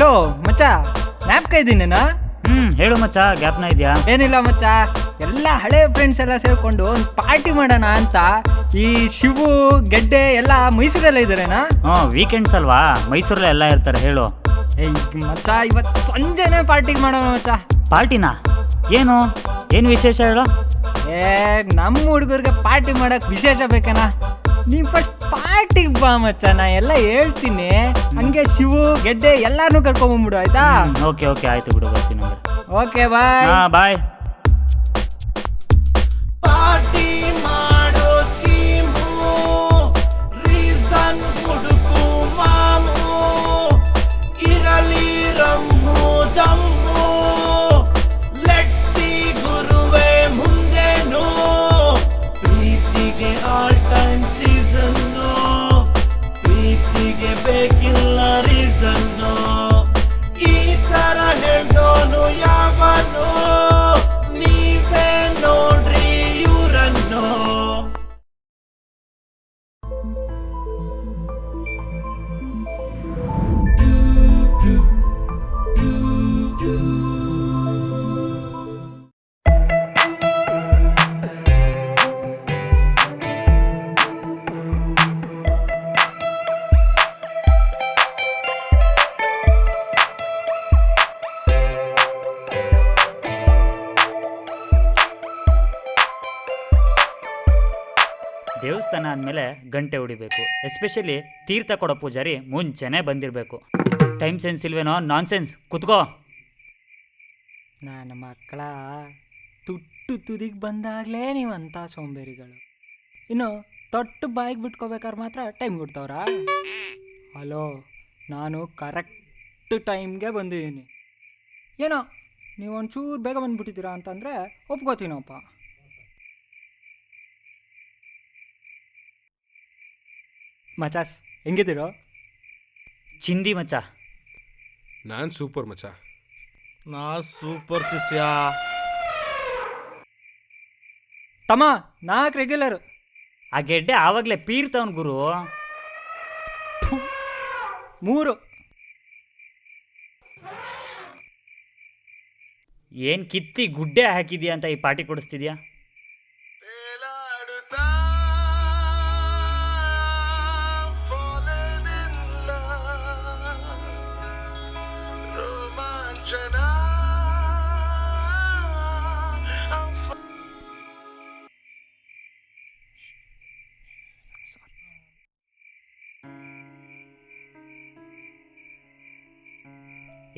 Hello ಮಚ್ಚ, ಜ್ಞಾಪಕ ಇದ್ದೀನೇನಾ? ಹೇಳು ಮಚ್ಚ, ಗ್ಯಾಪ್ನ ಇದೆಯಾ? ಏನಿಲ್ಲ ಮಚ್ಚ, ಎಲ್ಲ ಹಳೆ ಫ್ರೆಂಡ್ಸ್ ಎಲ್ಲ ಸೇರ್ಕೊಂಡು ಒಂದು ಪಾರ್ಟಿ ಮಾಡೋಣ ಅಂತ. ಈ ಶಿವು ಗೆಡ್ಡೆ ಎಲ್ಲ ಮೈಸೂರಲ್ಲೇ ಇದ್ದಾರೇನಾ? ವೀಕೆಂಡ್ಸ್ ಅಲ್ವಾ, ಮೈಸೂರಲ್ಲೇ ಎಲ್ಲ ಇರ್ತಾರೆ. ಹೇಳು. ಮಚ್ಚ, ಇವತ್ತು ಸಂಜೆನೆ ಪಾರ್ಟಿಗೆ ಮಾಡೋಣ ಮಚ್ಚ. ಪಾರ್ಟಿನಾ? ಏನು ವಿಶೇಷ ಹೇಳು? ನಮ್ಮ ಹುಡುಗರಿಗೆ ಪಾರ್ಟಿ ಮಾಡಕ್ ವಿಶೇಷ ಬೇಕನಾ? ನೀವ್ ಫಸ್ಟ್ ಪಾರ್ಟಿಗೆ ಬಾ ಮಚ್ಚ, ನಾ ಎಲ್ಲ ಹೇಳ್ತೀನಿ. ಹಂಗೆ ಶಿವು ಗೆಡ್ಡೆ ಎಲ್ಲಾನು ಕರ್ಕೊಂಡ್ಬಂದ್ಬಿಡು, ಆಯ್ತಾ? ಓಕೆ ಆಯ್ತು ಬಿಡು, ಬರ್ತೀನಿ. Okay bye. ಬಾಯ್. ಪಾರ್ಟಿ ಮಾಡೋ ಸ್ಕೀಮು ರೀಸನ್ ಹುಡುಕು ಮಾಮು, ಇರಲಿ ರಮ್ಮು ದಮ್ಮು, ಲೆಟ್ಸಿ ಗುರುವೆ ಮುಂದೇನು, ಪ್ರೀತಿಗೆ ಆಲ್ ಟೈಮ್ ಸೀಸನ್ನು, ಪ್ರೀತಿಗೆ ಬೇಕಿಲ್ಲ ರೀಸನ್ನು, ಈ ತರ ಹೇಳ್ದೋನು ಯಾವನು, ನೀವೇ ನೋಡ್ರಿ ಇವ್ರನ್ನು. ದೇವಸ್ಥಾನ ಅಂದಮೇಲೆ ಗಂಟೆ ಹೊಡಿಬೇಕು. ಎಸ್ಪೆಷಲಿ ತೀರ್ಥ ಕೊಡೋ ಪೂಜಾರಿ ಮುಂಚೆನೇ ಬಂದಿರಬೇಕು. ಟೈಮ್ ಸೆನ್ಸ್ ಇಲ್ವೇನೋ? Nonsense. ಕುತ್ಕೋ. ನನ್ನ ಮಕ್ಕಳ ತುಟ್ಟು ತುದಿಗೆ ಬಂದಾಗಲೇ ನೀವಂತ ಸೋಂಬೇರಿಗಳು. ಇನ್ನು ತೊಟ್ಟು ಬಾಯಿಗೆ ಬಿಟ್ಕೋಬೇಕಾದ್ರೆ ಮಾತ್ರ ಟೈಮ್ ಕೊಡ್ತಾವ್ರ? ಹಲೋ, ನಾನು ಕರೆಕ್ಟ್ ಟೈಮ್ಗೆ ಬಂದಿದ್ದೀನಿ. ಏನೋ ನೀವು ಒಂಚೂರು ಬೇಗ ಬಂದುಬಿಟ್ಟಿದ್ದೀರಾ ಅಂತಂದರೆ ಒಪ್ಕೋತೀನಪ್ಪ. ಮಚಾಸ್ ಹೆಂಗಿದ್ದೀರೋ? ಚಿಂದಿ ಮಚ್ಚ. ನಾನು ಸೂಪರ್ ಮಚ್ಚ. ನಾ ಸೂಪರ್ ಶಿಷ್ಯ. ತಮ್ಮ 4 ರೆಗ್ಯುಲರ್. ಆ ಗೆಡ್ಡೆ ಆವಾಗಲೇ ಪೀರ್ತವನ್ ಗುರು. 3. ಏನು ಕಿತ್ತಿ ಗುಡ್ಡೆ ಹಾಕಿದ್ಯಾ ಅಂತ ಈ ಪಾರ್ಟಿ ಕೊಡಿಸ್ತಿದ್ಯಾ?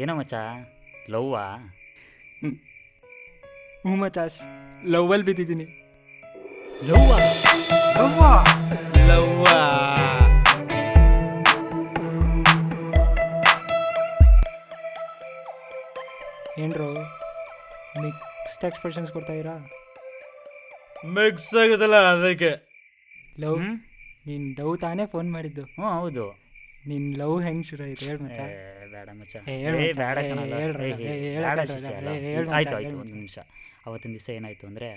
ಏನೋ ಮಚ್ಚ, ಲವ್ವಾ? ಹ್ಞೂ ಮಚಾಸ್, ಲವ್ವಲ್ಲಿ ಬಿದ್ದಿದ್ದೀನಿ. ಲವ್ವಾ? ಲವ್ವಾ ಲವ್ವಾ. ಏನ್ರೋ ಮಿಕ್ಸ್ಡ್ ಎಕ್ಸ್ಪ್ರೆಷನ್ಸ್ ಕೊಡ್ತಾಯಿರಾ? ಮಿಕ್ಸ್ ಆಗುತ್ತಲ್ಲ ಅದಕ್ಕೆ. ಲವ್, ನೀನು ಲವ್ ತಾನೇ ಫೋನ್ ಮಾಡಿದ್ದು? ಹೌದು. ನಿನ್ನ ಲವ್ ಹೆಂಗೆ ಶುರು ಆಯ್ತು ಹೇಳು ಮಚ್ಚ. ಬೇಡ ಮಚ್ಚ, ಹೇಳು ಮಚ್ಚ, ಬೇಡ ಹೇಳು ಕಣಲ್ಲ. ಹೇಳ್ರಲ್ಲ, ಬೇಡ ಶಿಷ್ಯ ಅಲ್ಲ. ಹೇಳು ಮಚ್ಚ, ಆಯ್ತು ಹೇಳು ಒಂದು ನಿಮಿಷ. ಅವತ್ತಿನ ದಿವಸ ಏನಾಯ್ತು ಅಂದರೆ,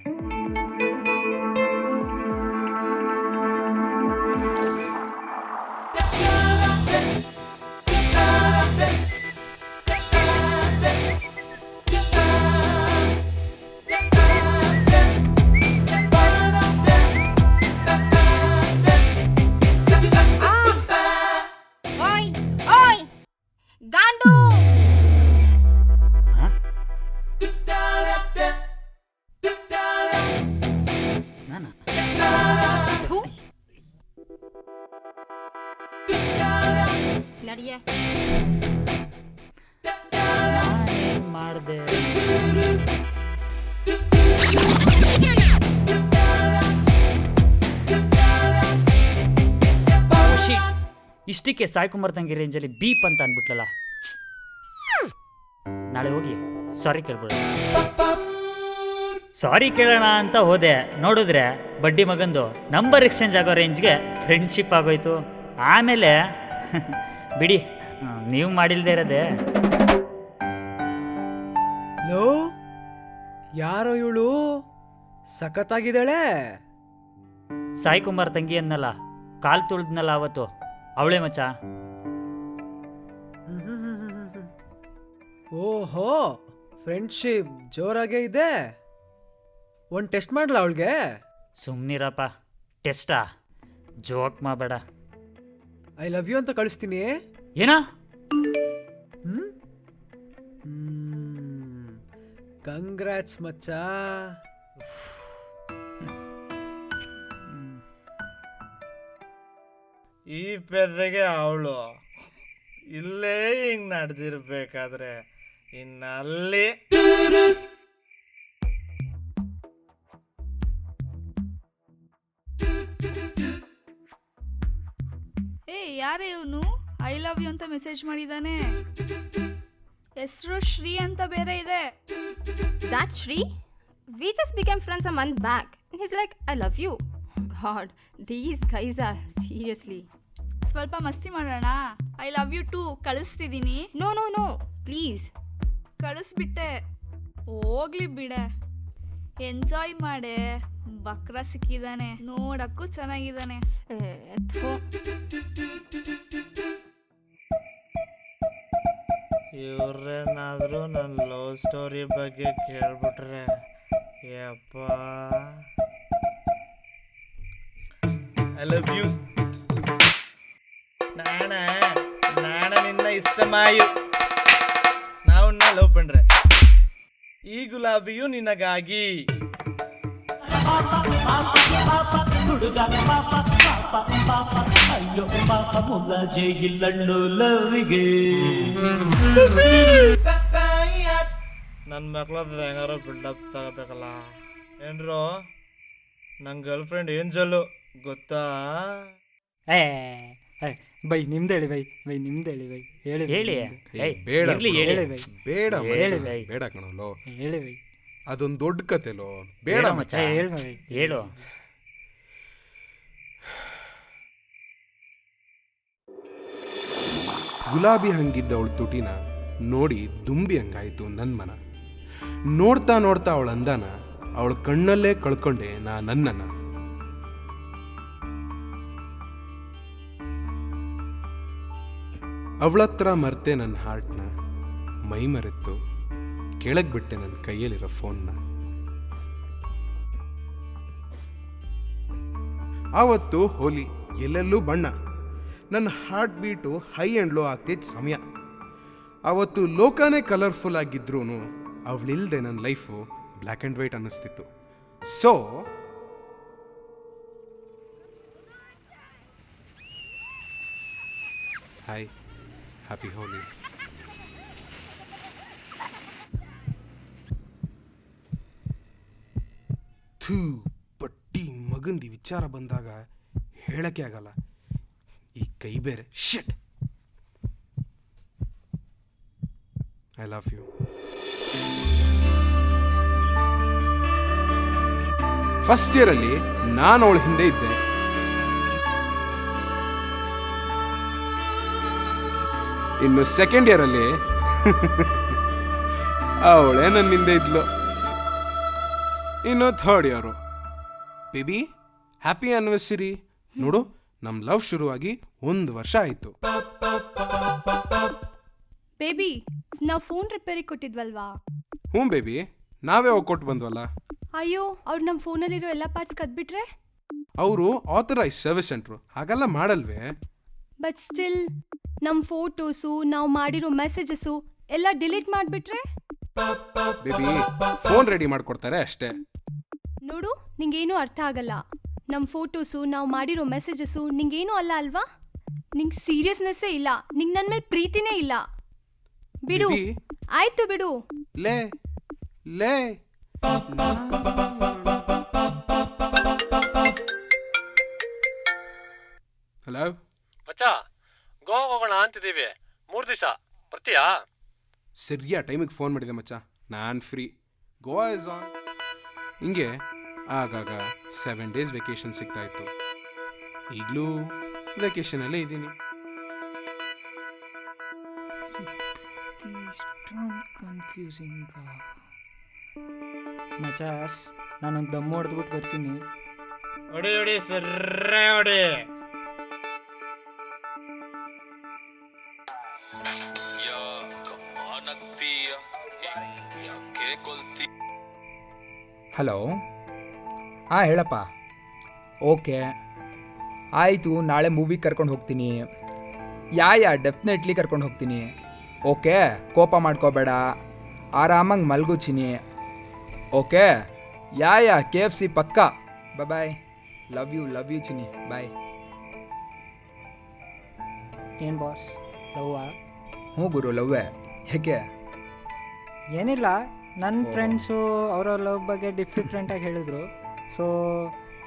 ನಡಿಯೇ ನಾನೇನು ಮಾಡಿದೆ? ಇಷ್ಟಕ್ಕೆ ಸಾಯ್ಕುಮಾರ್ ತಂಗಿ ರೇಂಜಲ್ಲಿ ಬೀಪ್ ಅಂತ ಅಂದ್ಬಿಟ್ಲಲ್ಲ. ನಾಳೆ ಹೋಗಿ ಸಾರಿ ಕೇಳ್ಬಿಡ. ಸಾರಿ ಕೇಳೋಣ ಅಂತ ಹೋದೆ, ನೋಡಿದ್ರೆ ಬಡ್ಡಿ ಮಗಂದು ನಂಬರ್ ಎಕ್ಸ್ಚೇಂಜ್ ಆಗೋ ರೇಂಜ್ಗೆ ಫ್ರೆಂಡ್ಶಿಪ್ ಆಗೋಯ್ತು. ಆಮೇಲೆ ಬಿಡಿ, ನೀವು ಮಾಡಿಲ್ದೇ ಇರೋದೆ. ಲೋ, ಯಾರೋ ಇವಳು ಸಖತ್ತಾಗಿದ್ದಾಳೆ. ಸಾಯ್ಕುಮಾರ್ ತಂಗಿ ಅನ್ನಲ್ಲ, ಕಾಲ್ ತುಳಿದ್ನಲ್ಲ ಅವತ್ತು, ಅವಳೇ ಮಚ್ಚ. ಓಹೋ ಫ್ರೆಂಡ್ಶಿಪ್ ಜೋರಾಗೇ ಇದೆ. ಒಂದು ಟೆಸ್ಟ್ ಮಾಡ್ಲಾ ಅವಳಿಗೆ? ಸುಮ್ಮನಿರಪ್ಪ, ಟೆಸ್ಟಾ? ಜೋಕ್ ಮಾಡಬೇಡ. ಐ ಲವ್ ಯು ಅಂತ ಕಳಿಸ್ತೀನಿ. ಏನೋ ಕಂಗ್ರಾಟ್ಸ್ ಮಚ್ಚ. ಈ ಪೆದ್ದಗೆ ಅವಳು ಇಲ್ಲೇ ಹಿಂಗ್ ನಡೆದಿರ್ಬೇಕಾದ್ರೆ ಇನ್ನಲ್ಲಿ ಏ ಯಾರೇ ಇವನು ಐ ಲವ್ ಯು ಅಂತ ಮೆಸೇಜ್ ಮಾಡಿದಾನೆ. ಹೆಸರು ಶ್ರೀ ಅಂತ ಬೇರೆ ಇದೆ. That Shri? We just became friends a month back. And he's like, I love you. God, these guys are seriously. ಸ್ವಲ್ಪ ಮಸ್ತಿ ಮಾಡೋಣ. ಐ ಲವ್ ಯು ಟು ಕಳಿಸ್ತಿದ್ದೀನಿ. No, please. ಕಳಿಸ್ಬಿಟ್ಟೆ. ಹೋಗ್ಲಿ ಬಿಡೆ, ಎಂಜಾಯ್ ಮಾಡೆ. ಬಕ್ರ ಸಿಕ್ಕಿದಾನೆ, ನೋಡಕ್ಕೂ ಚೆನ್ನಾಗಿದ್ದಾನೆ. ಇವ್ರೇನಾದ್ರೂ ನನ್ನ ಲವ್ ಸ್ಟೋರಿ ಬಗ್ಗೆ ಕೇಳ್ಬಿಟ್ರೆ ಯಪ್ಪ. ಐ ಲವ್ ಯು ನಾಣ ನಿನ್ನ ಇಷ್ಟಮಾಯು. ನಾವು ಲವ್ ಪಂಡ್ರೆ ಈ ಗುಲಾಬಿಯು ನಿನಗಾಗಿ. ನನ್ನ ಮಕ್ಳದ್ದು ಹೆಂಗಾರೋ ಬಿಲ್ಡಪ್ ತಗೋಬೇಕಲ್ಲ ಏನ್ರೋ. ನನ್ನ ಗರ್ಲ್ ಫ್ರೆಂಡ್ ಏಂಜಲ್ಲು ಗೊತ್ತಾ? ಏ ಬೈ ನಿಮ್ದು ಹೇಳಿ ಬೈ ನಿಮ್ದು ಹೇಳಿ ಬೈ. ಹೇಳಿ ಹೇಳಿ. ಬೇಡ ಇರ್ಲಿ, ಹೇಳಿ. ಹೇಳಿ ಬೈ. ಬೇಡ ಹೇಳಿ ಮಚ್ಚ, ಬೈ. ಬೇಡ ಕಣಲೋ, ಹೇಳಿ ಬೈ. ಅದೊಂದು ದೊಡ್ಡ ಕತೆಲೋ. ಬೇಡ ಹೇಳು ಮಚ್ಚ. ಮಚ್ಚ. ಹೇಳಿ ಬೈ. ಹೇಳು. ಗುಲಾಬಿ ಹಂಗಿದ್ದ ಅವಳ ತುಟಿನ ನೋಡಿ ದುಂಬಿ ಹಂಗಾಯ್ತು ನನ್ನ ಮನ. ನೋಡ್ತಾ ನೋಡ್ತಾ ಅವಳ ಅಂದಾನ ಅವಳ ಕಣ್ಣಲ್ಲೇ ಕಳ್ಕೊಂಡೆ ನನ್ನನ್ನ. ಅವಳತ್ರ ಮರ್ತೆ ನನ್ನ ಹಾರ್ಟ್ನ, ಮೈ ಮರೆತು ಕೆಳಗ್ ಬಿಟ್ಟೆ ನನ್ನ ಕೈಯಲ್ಲಿರೋ ಫೋನ್ನ. ಆವತ್ತು ಹೋಲಿ, ಎಲ್ಲೆಲ್ಲೂ ಬಣ್ಣ. ನನ್ನ heart beat high and low ಆಗ್ತಿದ್ದ ಸಮಯ. ಆವತ್ತು ಲೋಕನೇ ಕಲರ್ಫುಲ್ ಆಗಿದ್ರೂ ಅವಳಿಲ್ದೆ ನನ್ನ ಲೈಫು ಬ್ಲ್ಯಾಕ್ ಆ್ಯಂಡ್ ವೈಟ್ ಅನ್ನಿಸ್ತಿತ್ತು. So hi, happy Holi. ಥೂ, ಪಟ್ಟಿ ಮಗಂದಿ ವಿಚಾರ ಬಂದಾಗ ಹೇಳಕ್ಕೆ ಆಗಲ್ಲ. ಈ ಕೈ ಬೇರೆ. Shit. I love you. First ಇಯರಲ್ಲಿ ನಾನು ಅವಳ ಹಿಂದೆ ಇದ್ದೆ. ಇನ್ನು ಸೆಕೆಂಡ್ ಇಯರಲ್ಲಿ ಅವಳೇ ನನ್ನ ಹಿಂದೆ ಇದ್ಲು. ಇನ್ನು third year. Baby happy anniversary. ನೋಡು, ನಮ್ ಲವ್ ಶುರುವಾಗಿ 1 ವರ್ಷ ಆಯ್ತು. ಬೇಬಿ, ನಾವು ಫೋನ್ ರಿಪೇರಿ ಕೊಟ್ಟಿದ್ವಲ್ವಾ? ಹ್ಞೂ ಬೇಬಿ, ನಾವೇ ಹೋಗಿ ಕೊಟ್ಟು ಬಂದ್ವಲ್ಲ. ಅಯ್ಯೋ, ಅವ್ರು ನಮ್ಮ ಫೋನಲ್ಲಿರೋ ಎಲ್ಲ ಪಾರ್ಟ್ಸ್ ಕದ್ಬಿಟ್ರೆ? ಅವರು ಆಥರೈಸ್ ಸರ್ವಿಸ್ ಸೆಂಟ್ರು, ಹಾಗೆಲ್ಲ ಮಾಡಲ್ವೇ? ಬಟ್ ಸ್ಟಿಲ್ ನಮ್ಮ ಫೋಟೋಸು, ನಾವು ಮಾಡಿರೋ ಮೆಸೇಜಸ್ಸು ಎಲ್ಲ ಡಿಲೀಟ್ ಮಾಡಿಬಿಟ್ರೆ? ಬೇಬಿ, ಫೋನ್ ರೆಡಿ ಮಾಡ್ಕೊಡ್ತಾರೆ ಅಷ್ಟೇ. ನೋಡು, ನಿಂಗೇನೂ ಅರ್ಥ ಆಗಲ್ಲ. ನಮ್ಮ ಫೋಟೋಸು, ನಾವು ಮಾಡಿರೋ ಮೆಸೇಜಸ್ಸು ನಿಂಗೇನೂ ಅಲ್ಲ ಅಲ್ವಾ? ನಿಂಗೆ ಸೀರಿಯಸ್ನೆಸ್ಸೇ ಇಲ್ಲ. ನಿಂಗೆ ನನ್ನ ಮೇಲೆ ಪ್ರೀತಿನೇ ಇಲ್ಲ. ಬಿಡು, ಬೇಬಿ, ಆಯ್ತು ಬಿಡು. ಲೇ ಲೇ ಹಲೋ ಮಚ್ಚ, ಗೋವಾ ಹೋಗೋಣ ಅಂತಿದ್ದೀವಿ. 3 ದಿವಸ ಬರ್ತೀಯಾ? ಸರಿಯಾ ಟೈಮಿಗೆ ಫೋನ್ ಮಾಡಿದೆ ಮಚ್ಚ. ನಾನು ಫ್ರೀ. Goa is on. ಹಿಂಗೆ ಆಗಾಗ 7 days ವೆಕೇಶನ್ ಸಿಗ್ತಾ ಇತ್ತು. ಈಗಲೂ ವೆಕೇಶನಲ್ಲೇ ಇದ್ದೀನಿ. ಕನ್ಫ್ಯೂಸಿಂಗ್ ಮಚಾಸ್, ನಾನೊಂದು ದಮ್ಮು ಹೊಡೆದ್ಬಿಟ್ಟು ಬರ್ತೀನಿ. ಹೊಡಿ ಸರ್ರೆ ಹೊಡಿ. ನಗ್ತೀಯ ಹಲೋ, ಹಾಂ ಹೇಳಪ್ಪ. ಓಕೆ ಆಯಿತು, ನಾಳೆ ಮೂವಿಗೆ ಕರ್ಕೊಂಡು ಹೋಗ್ತೀನಿ. ಡೆಫಿನೆಟ್ಲಿ ಕರ್ಕೊಂಡು ಹೋಗ್ತೀನಿ. ಓಕೆ, ಕೋಪ ಮಾಡ್ಕೋಬೇಡ, ಆರಾಮಾಗಿ ಮಲ್ಗು ಚಿನಿ. ಓಕೆ KFC ಪಕ್ಕ. Bye. Love you Chini. Bye. ಏನು ಬಾಸ್, ಲವ್ವಾ? ಹ್ಞೂ ಗುರು, ಲವ್ವೇ. ಹೇಗೆ? ಏನಿಲ್ಲ, ನನ್ನ ಫ್ರೆಂಡ್ಸು ಅವ್ರವ್ರ ಲವ್ ಬಗ್ಗೆ ಡಿಫ್ರೆಂಟಾಗಿ ಹೇಳಿದ್ರು. So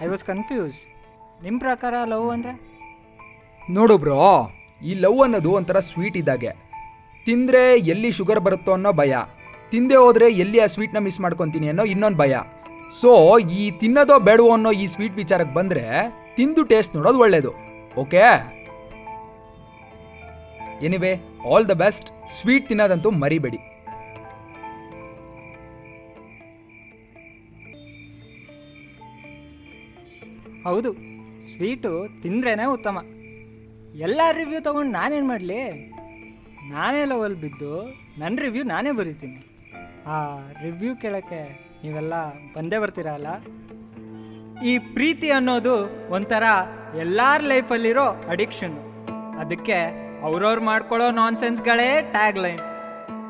I was confuse. ನಿಮ್ಮ ಪ್ರಕಾರ ಲವ್ ಅಂದರೆ? ನೋಡು ಬ್ರೋ, ಈ ಲವ್ ಅನ್ನೋದು ಒಂಥರ ಸ್ವೀಟ್ ಇದ್ದಾಗೆ. ತಿಂದರೆ ಎಲ್ಲಿ ಶುಗರ್ ಬರುತ್ತೋ ಅನ್ನೋ ಭಯ, ತಿಂದೆ ಹೋದರೆ ಎಲ್ಲಿ ಆ ಸ್ವೀಟ್ನ ಮಿಸ್ ಮಾಡ್ಕೊತೀನಿ ಅನ್ನೋ ಇನ್ನೊಂದು ಭಯ. ಸೊ ಈ ತಿನ್ನೋದೋ ಬೇಡವೋ ಅನ್ನೋ ಈ ಸ್ವೀಟ್ ವಿಚಾರಕ್ಕೆ ಬಂದರೆ ತಿಂದು ಟೇಸ್ಟ್ ನೋಡೋದು ಒಳ್ಳೆಯದು. Okay, anyway all the best. Sweet ತಿನ್ನೋದಂತೂ ಮರಿಬೇಡಿ. ಹೌದು, ಸ್ವೀಟು ತಿಂದ್ರೇ ಉತ್ತಮ. ಎಲ್ಲ ರಿವ್ಯೂ ತೊಗೊಂಡು ನಾನೇನು ಮಾಡಲಿ? ನಾನೇ ಲವಲ್ಲಿ ಬಿದ್ದು ನನ್ನ ರಿವ್ಯೂ ನಾನೇ ಬರೀತೀನಿ. ಆ ರಿವ್ಯೂ ಕೇಳೋಕ್ಕೆ ನೀವೆಲ್ಲ ಬಂದೇ ಬರ್ತೀರಲ್ಲ. ಈ ಪ್ರೀತಿ ಅನ್ನೋದು ಒಂಥರ ಎಲ್ಲರ ಲೈಫಲ್ಲಿರೋ ಅಡಿಕ್ಷನ್ನು. ಅದಕ್ಕೆ ಅವ್ರವ್ರು ಮಾಡ್ಕೊಳ್ಳೋ ನಾನ್ಸೆನ್ಸ್ಗಳೇ ಟ್ಯಾಗ್ ಲೈನ್.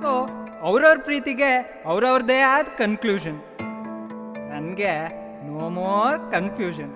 ಸೊ ಅವ್ರವ್ರ ಪ್ರೀತಿಗೆ ಅವ್ರವ್ರದ್ದೇ ಆದ ಕನ್ಕ್ಲೂಷನ್. ನನಗೆ ನೋ ಮೋರ್ ಕನ್ಫ್ಯೂಷನ್.